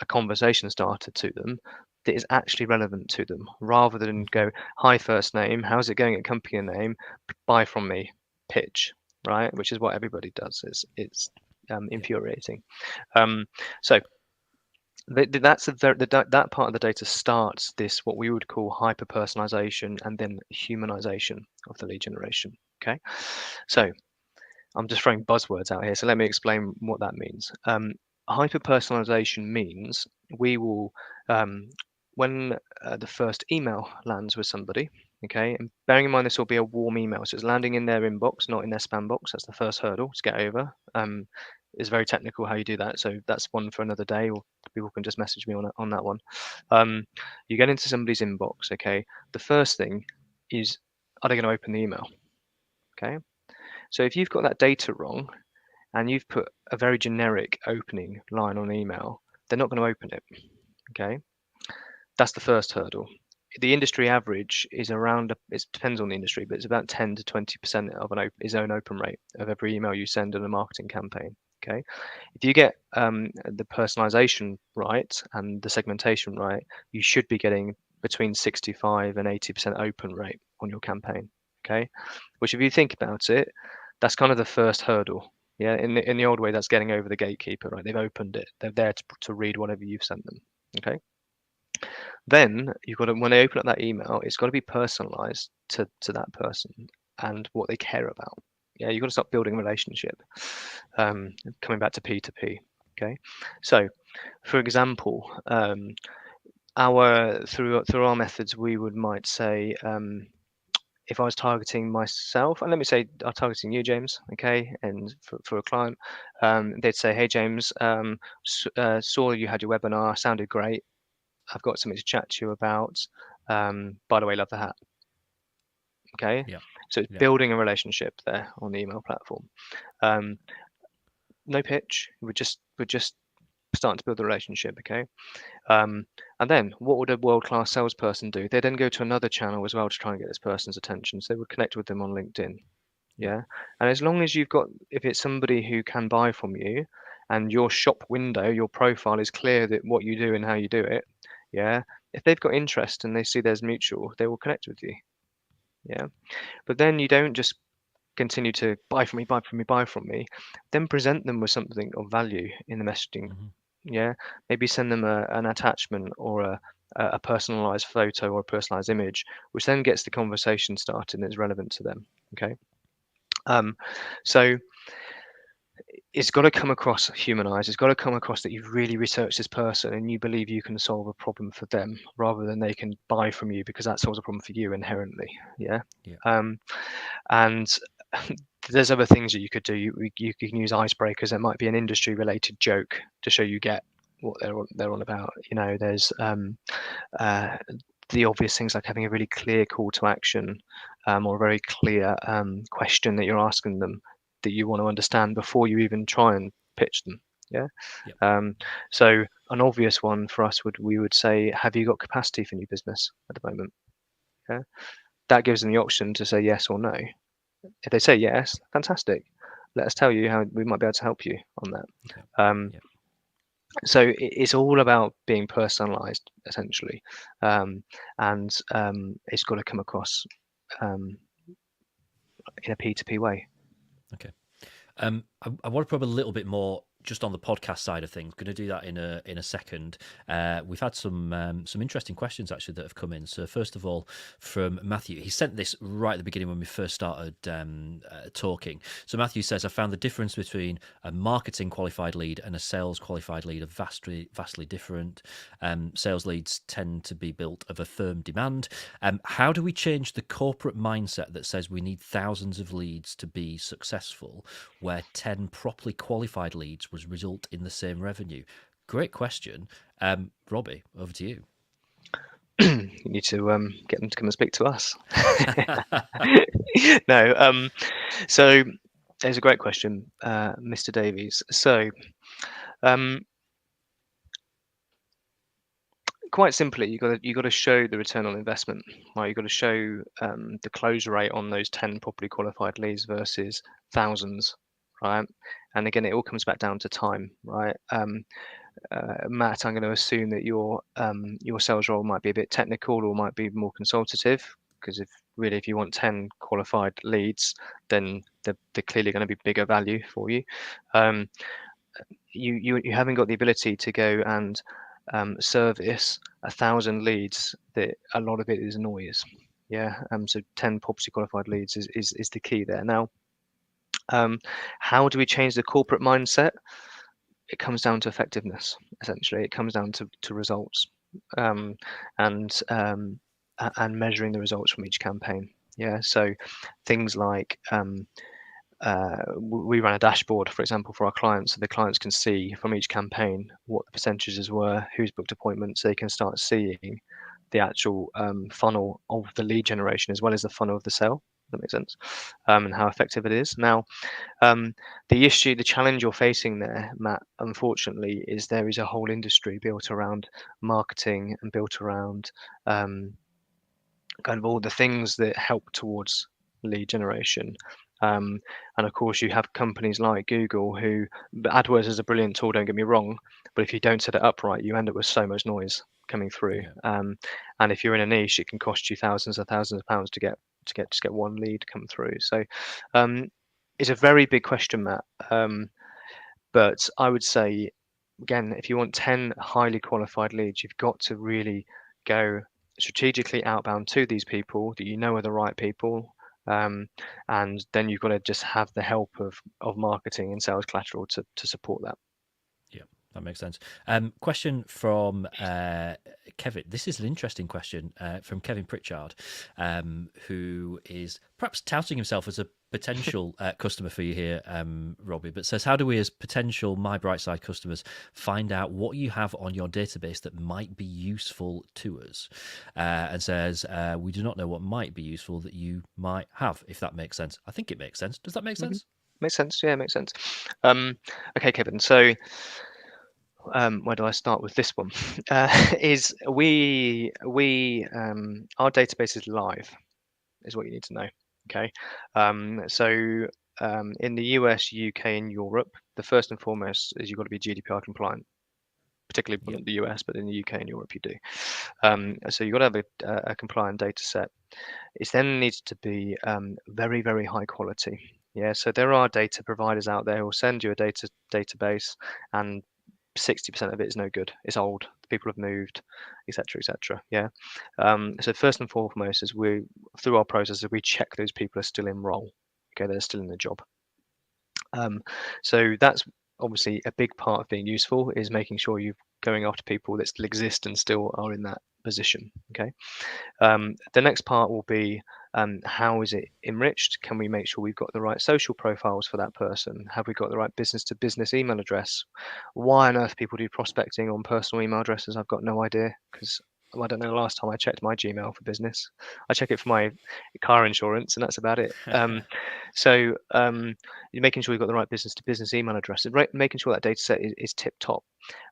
conversation starter to them that is actually relevant to them, rather than go, hi, first name, how's it going at company name, buy from me, pitch, right? Which is what everybody does. It's infuriating. So that's that part of the data starts this, what we would call hyper personalization and then humanization of the lead generation. Okay, so I'm just throwing buzzwords out here, so let me explain what that means. Hyper personalization means we will, when the first email lands with somebody, okay, and bearing in mind this will be a warm email, so it's landing in their inbox, not in their spam box. That's the first hurdle to get over. It's very technical how you do that, so that's one for another day, or people can just message me on that one. You get into somebody's inbox, okay. The first thing is, are they going to open the email? Okay. So if you've got that data wrong and you've put a very generic opening line on email, they're not going to open it. Okay, that's the first hurdle. The industry average is around, it depends on the industry, but it's about 10 to 20% of his own open rate of every email you send in a marketing campaign. Okay, if you get the personalization right and the segmentation right, you should be getting between 65 and 80% open rate on your campaign. Okay, which if you think about it, that's kind of the first hurdle. Yeah, in the old way, that's getting over the gatekeeper, right? They've opened it. They're there to read whatever you've sent them. Okay. Then you've got to, when they open up that email, it's got to be personalized to that person and what they care about. Yeah, you've got to start building a relationship. Coming back to P2P. Okay, so for example, through our methods, we might say, if I was targeting myself, and let me say I'm targeting you, James, okay, and for a client, they'd say, hey, James, saw you had your webinar, sounded great. I've got something to chat to you about. By the way, love the hat. Okay, Yeah. so it's Yeah. building a relationship there on the email platform. No pitch. We're just starting to build the relationship. Okay. And then what would a world-class salesperson do? They then go to another channel as well to try and get this person's attention. So they would connect with them on LinkedIn. Yeah. Yeah. And as long as if it's somebody who can buy from you and your shop window, your profile is clear that what you do and how you do it, yeah. If they've got interest and they see there's mutual, they will connect with you. Yeah. But then you don't just continue to buy from me, buy from me, buy from me. Then present them with something of value in the messaging. Hmm. Yeah, maybe send them an attachment or a personalized photo or a personalized image, which then gets the conversation started and is relevant to them. Okay, so it's got to come across humanized. It's got to come across that you've really researched this person and you believe you can solve a problem for them rather than they can buy from you because that solves a problem for you inherently. Yeah, Yeah. and there's other things that you could do. You can use icebreakers. There might be an industry related joke to show you get what they're on about. There's the obvious things like having a really clear call to action, or a very clear question that you're asking them that you want to understand before you even try and pitch them. Yeah. Yeah. So an obvious one for us we would say, have you got capacity for new business at the moment? Yeah. That gives them the option to say yes or no. If they say yes, fantastic. Let us tell you how we might be able to help you on that. Yeah. Um, Yeah. so it's all about being personalized, essentially, and it's got to come across um, in a P2P way. Okay. I want to probe a little bit more just on the podcast side of things. Going to do that in a second. We've had some interesting questions actually that have come in. So first of all, from Matthew, he sent this right at the beginning when we first started talking. So Matthew says, I found the difference between a marketing qualified lead and a sales qualified lead are vastly different. Sales leads tend to be built of a firm demand. How do we change the corporate mindset that says we need thousands of leads to be successful, where 10 properly qualified leads would result in the same revenue? Great question. Robbie, over to you. You need to get them to come and speak to us. No, so it's a great question, Mr. Davies. So, quite simply, you got to show the return on investment, right? You got to show the close rate on those 10 properly qualified leads versus thousands, right? And again, it all comes back down to time, right? Matt, I'm going to assume that your sales role might be a bit technical or might be more consultative, because if you want 10 qualified leads, then they're clearly going to be bigger value for you. You haven't got the ability to go and service 1,000 leads. That a lot of it is noise. Yeah. So 10 properly qualified leads is the key there. Now, how do we change the corporate mindset? It comes down to effectiveness. Essentially, it comes down to results, and measuring the results from each campaign. Yeah. So things like we ran a dashboard, for example, for our clients, so the clients can see from each campaign what the percentages were, who's booked appointments. So they can start seeing the actual funnel of the lead generation as well as the funnel of the sale. That makes sense, and how effective it is. Now, the challenge you're facing there, Matt, unfortunately, is there is a whole industry built around marketing and built around kind of all the things that help towards lead generation. And of course, you have companies like Google who AdWords is a brilliant tool, don't get me wrong, but if you don't set it up right, you end up with so much noise coming through. Yeah. And if you're in a niche, it can cost you thousands and thousands of pounds to get one lead come through. So it's a very big question, Matt. But I would say, again, if you want 10 highly qualified leads, you've got to really go strategically outbound to these people that you know are the right people. And then you've got to just have the help of marketing and sales collateral to support that. Yeah. That makes sense. Question from Kevin. This is an interesting question from Kevin Pritchard, who is perhaps touting himself as a potential customer for you here, Robbie, but says, how do we as potential MyBrightside customers find out what you have on your database that might be useful to us? And says, we do not know what might be useful that you might have, if that makes sense. I think it makes sense. Does that make sense? Makes sense. Yeah, makes sense. Okay, Kevin. So where do I start with this one? Is our database is live, is what you need to know. Okay, so in the US, UK, and Europe, the first and foremost is you've got to be GDPR compliant, particularly Yep. the US, but in the UK and Europe you do. So you've got to have a compliant data set. It then needs to be very, very high quality. Yeah, so there are data providers out there who will send you a database, and 60% of it is no good. It's old. People have moved, etc., etc. Yeah. So first and foremost, is we through our process, we check those people are still in role. Okay, they're still in the job. So that's obviously a big part of being useful, is making sure you're going after people that still exist and still are in that position. Okay. The next part will be how is it enriched? Can we make sure we've got the right social profiles for that person? Have we got the right business to business email address? Why on earth people do prospecting on personal email addresses, I've got no idea, because I don't know the last time I checked my Gmail for business. I check it for my car insurance, and that's about it. So you're making sure you've got the right business to business email address, and making sure that data set is tip top.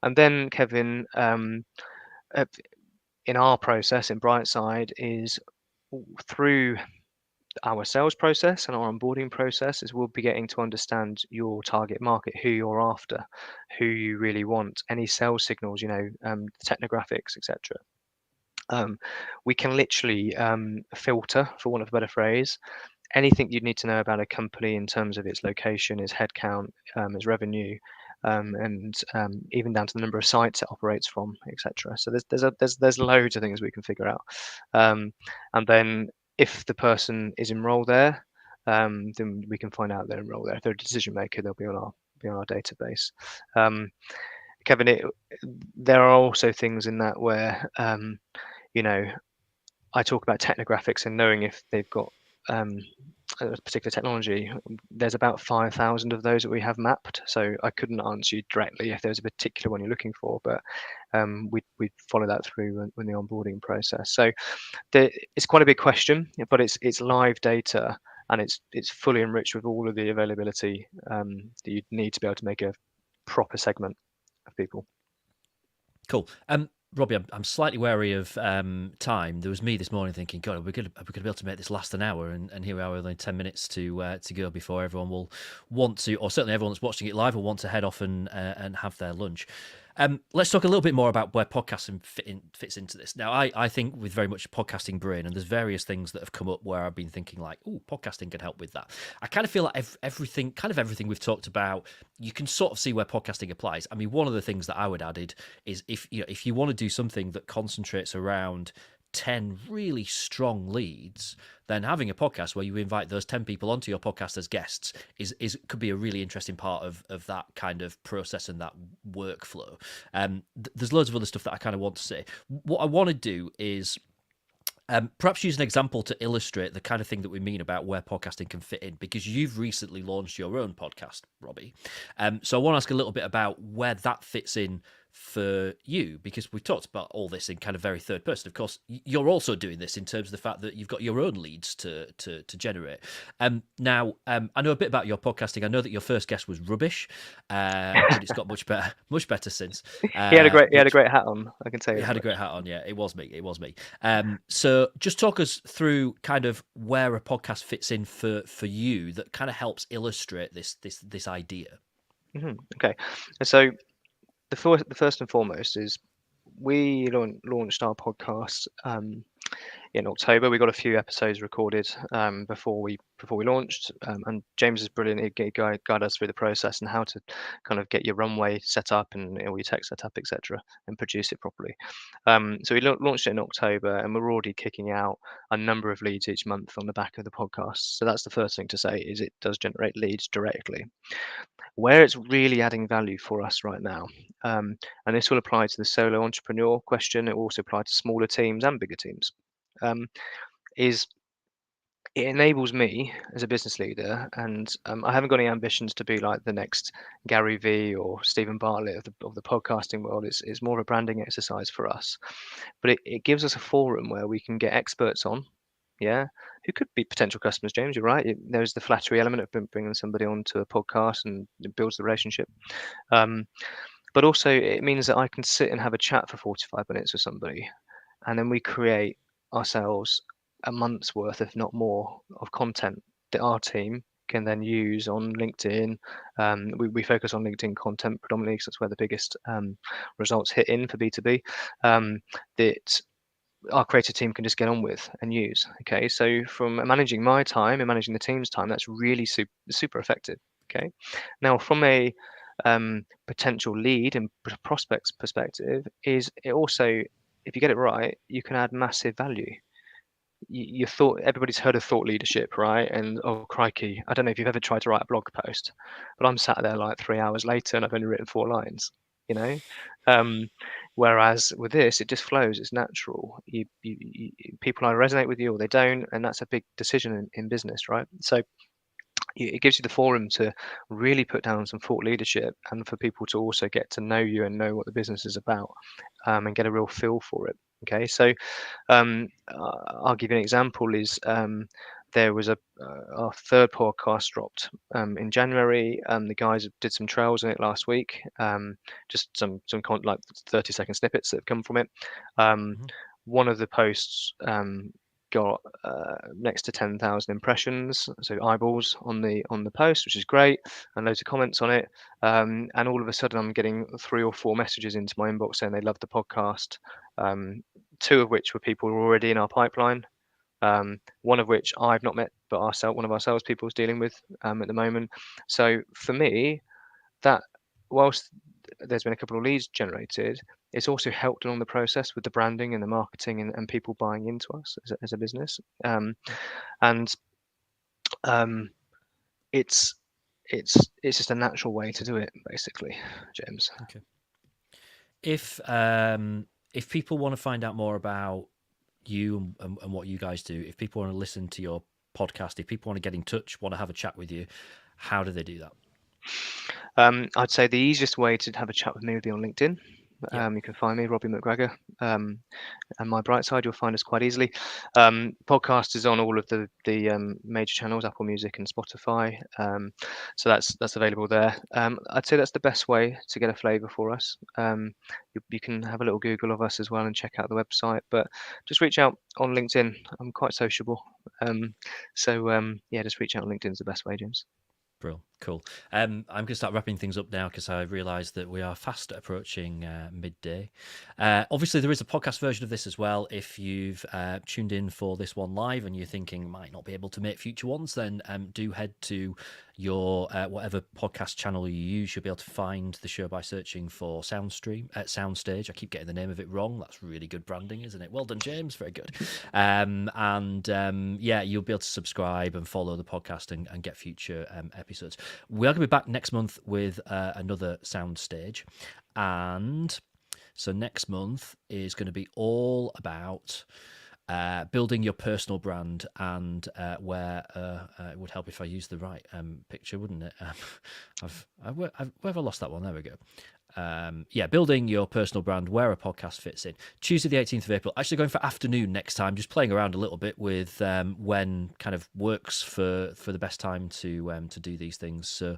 And then, Kevin, in our process in Brightside, is through our sales process and our onboarding process, is we'll be getting to understand your target market, who you're after, who you really want, any sales signals, technographics, etc. We can literally filter, for want of a better phrase, anything you'd need to know about a company in terms of its location, its headcount, its revenue, and even down to the number of sites it operates from, etc. So there's loads of things we can figure out, and then if the person is enrolled there, then we can find out they're enrolled there. If they're a decision maker, they'll be on our database. Kevin, there are also things in that where I talk about technographics and knowing if they've got a particular technology. There's about 5,000 of those that we have mapped, so I couldn't answer you directly if there's a particular one you're looking for, but we'd follow that through in the onboarding process. So it's quite a big question, but it's live data, and it's fully enriched with all of the availability that you'd need to be able to make a proper segment of people. Cool. Robbie, I'm slightly wary of time. There was me this morning thinking, God, are we going to be able to make this last an hour? And here we are, only 10 minutes to go before everyone will want to, or certainly everyone that's watching it live will want to head off and have their lunch. Let's talk a little bit more about where podcasting fits into this. Now, I think with very much a podcasting brain, and there's various things that have come up where I've been thinking like, oh, podcasting can help with that. I kind of feel like everything we've talked about, you can sort of see where podcasting applies. I mean, one of the things that I would add is if you want to do something that concentrates around 10 really strong leads, then having a podcast where you invite those 10 people onto your podcast as guests could be a really interesting part of that kind of process and that workflow. There's loads of other stuff that I kind of want to say. What I want to do is perhaps use an example to illustrate the kind of thing that we mean about where podcasting can fit in, because you've recently launched your own podcast, Robbie. So I want to ask a little bit about where that fits in for you, because we've talked about all this in kind of very third person. Of course, you're also doing this in terms of the fact that you've got your own leads to generate. Now, I know a bit about your podcasting. I know that your first guest was rubbish, but it's got much better since. He had a great hat on, I can tell you. He had a great hat on, yeah. It was me. So just talk us through kind of where a podcast fits in for you that kind of helps illustrate this idea. Okay, so the first and foremost is we launched our podcast in October. We got a few episodes recorded before we launched, and James is brilliant. He guide us through the process and how to kind of get your runway set up and all your tech set up, etc., and produce it properly. So we launched it in October, and we're already kicking out a number of leads each month on the back of the podcast. So that's the first thing to say, is it does generate leads directly. Where it's really adding value for us right now, and this will apply to the solo entrepreneur question, it will also apply to smaller teams and bigger teams, is it enables me as a business leader, and I haven't got any ambitions to be like the next Gary Vee or Stephen Bartlett of the podcasting world. It's more of a branding exercise for us, but it gives us a forum where we can get experts on, yeah, who could be potential customers. James, you're right. There's the flattery element of bringing somebody onto a podcast, and it builds the relationship. But also it means that I can sit and have a chat for 45 minutes with somebody, and then we create ourselves a month's worth, if not more, of content that our team can then use on LinkedIn. We focus on LinkedIn content predominantly because that's where the biggest results hit in for B2B, that our creative team can just get on with and use. Okay, so from managing my time and managing the team's time, that's really super effective. Okay, now from a potential lead and prospects perspective, is it also, if you get it right, you can add massive value. You thought, everybody's heard of thought leadership, right? And oh crikey, I don't know if you've ever tried to write a blog post, but I'm sat there like 3 hours later and I've only written 4 lines, you know. Whereas with this, it just flows, it's natural. People either resonate with you or they don't, and that's a big decision in business, right? So it gives you the forum to really put down some thought leadership, and for people to also get to know you and know what the business is about, and get a real feel for it. Okay, so I'll give you an example. Is there was our third podcast dropped in January. The guys did some trails on it last week. Just some like 30-second snippets that have come from it. One of the posts got next to 10,000 impressions, so eyeballs on the post, which is great, and loads of comments on it. And all of a sudden, I'm getting 3 or 4 messages into my inbox saying they loved the podcast. 2 of which were people who were already in our pipeline. One of which I've not met, but one of our salespeople is dealing with at the moment. So for me, that whilst there's been a couple of leads generated, it's also helped along the process with the branding and the marketing and people buying into us as a business. It's just a natural way to do it, basically, James. Okay. If people want to find out more about you and what you guys do, if people want to listen to your podcast, if people want to get in touch, want to have a chat with you, how do they do that? I'd say the easiest way to have a chat with me would be on LinkedIn. You can find me, Robbie McGregor, and MyBrightside. You'll find us quite easily. Podcast is on all of the major channels, Apple Music and Spotify. So that's available there. I'd say that's the best way to get a flavour for us. You can have a little Google of us as well and check out the website. But just reach out on LinkedIn. I'm quite sociable. Just reach out on LinkedIn is the best way, James. Brilliant. Cool. I'm going to start wrapping things up now because I realise that we are fast approaching midday. Obviously, there is a podcast version of this as well. If you've tuned in for this one live and you're thinking might not be able to make future ones, then do head to your whatever podcast channel you use. You'll be able to find the show by searching for Soundstage. I keep getting the name of it wrong. That's really good branding, isn't it? Well done, James. Very good. You'll be able to subscribe and follow the podcast and get future episodes. We are going to be back next month with another Soundstage, and so next month is going to be all about building your personal brand, and where it would help if I used the right picture, wouldn't it? Where have I lost that one? There we go. Building your personal brand, where a podcast fits in. Tuesday the 18th of April. Actually going for afternoon next time, just playing around a little bit with when kind of works for the best time to do these things. So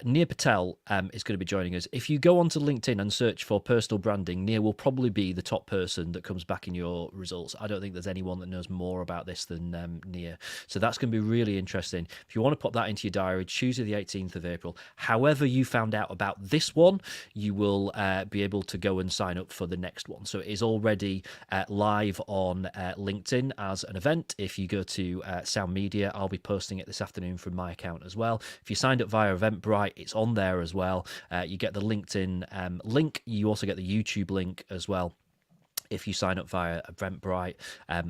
Nia Patel is going to be joining us. If you go onto LinkedIn and search for personal branding, Nia will probably be the top person that comes back in your results. I don't think there's anyone that knows more about this than Nia. So that's going to be really interesting. If you want to pop that into your diary, Tuesday the 18th of April. However you found out about this one, you will be able to go and sign up for the next one. So it is already live on LinkedIn as an event. If you go to Sound Media, I'll be posting it this afternoon from my account as well. If you signed up via Eventbrite, it's on there as well. You get the LinkedIn link. You also get the YouTube link as well. If you sign up via Eventbrite,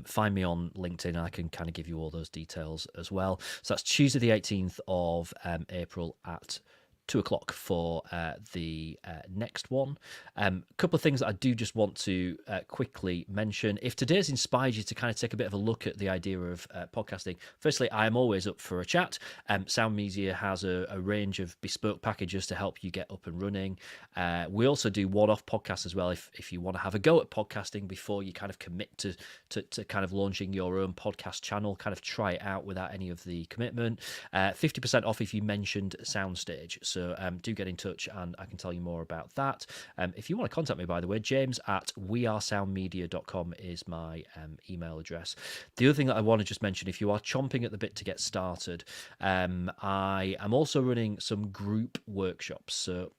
find me on LinkedIn and I can kind of give you all those details as well. So that's Tuesday the 18th of April at 2:00 for the next one. A couple of things that I do just want to quickly mention. If today's inspired you to kind of take a bit of a look at the idea of podcasting, firstly, I am always up for a chat. Sound Media has a range of bespoke packages to help you get up and running. We also do one-off podcasts as well if you want to have a go at podcasting before you kind of commit to kind of launching your own podcast channel, kind of try it out without any of the commitment. 50% off if you mentioned Soundstage. So do get in touch and I can tell you more about that. If you want to contact me, by the way, James at wearesoundmedia.com is my email address. The other thing that I want to just mention, if you are chomping at the bit to get started, I am also running some group workshops. So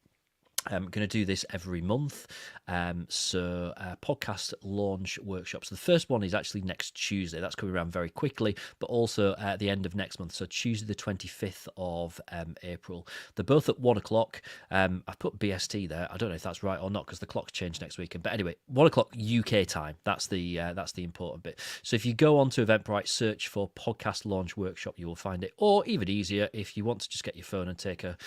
I'm going to do this every month. Podcast launch workshops. The first one is actually next Tuesday. That's coming around very quickly, but also at the end of next month. So Tuesday the 25th of April. They're both at 1:00. I've put BST there. I don't know if that's right or not because the clock's changed next weekend. But anyway, 1:00 UK time. That's the important bit. So if you go onto Eventbrite, search for podcast launch workshop, you will find it. Or even easier, if you want to just get your phone and take a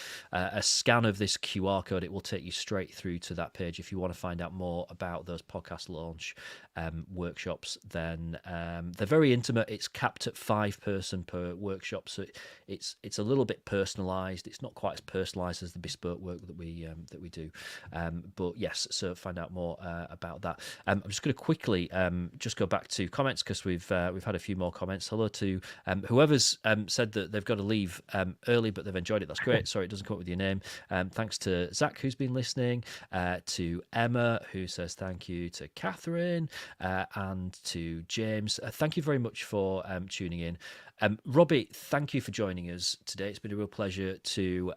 scan of this QR code, it will take you straight through to that page. If you want to find out more about those podcast launch workshops, then they're very intimate. It's capped at 5 person per workshop, so it's a little bit personalized. It's not quite as personalized as the bespoke work that we do, but yes. So find out more about that. I'm just going to quickly just go back to comments because we've had a few more comments. Hello to whoever's said that they've got to leave early, but they've enjoyed it. That's great. Sorry, it doesn't come up with your name. Thanks to Zach, who's been listening, to Emma, who says thank you, to Catherine, and to James. Thank you very much for tuning in. Robbie, thank you for joining us today. It's been a real pleasure to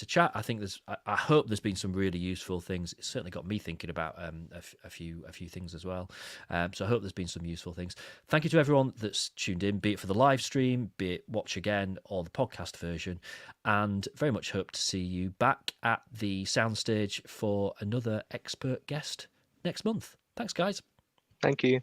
chat. I think I hope there's been some really useful things. It's certainly got me thinking about a few things as well. So I hope there's been some useful things. Thank you to everyone that's tuned in, be it for the live stream, be it watch again or the podcast version, and very much hope to see you back at the soundstage for another expert guest next month. Thanks, guys. Thank you.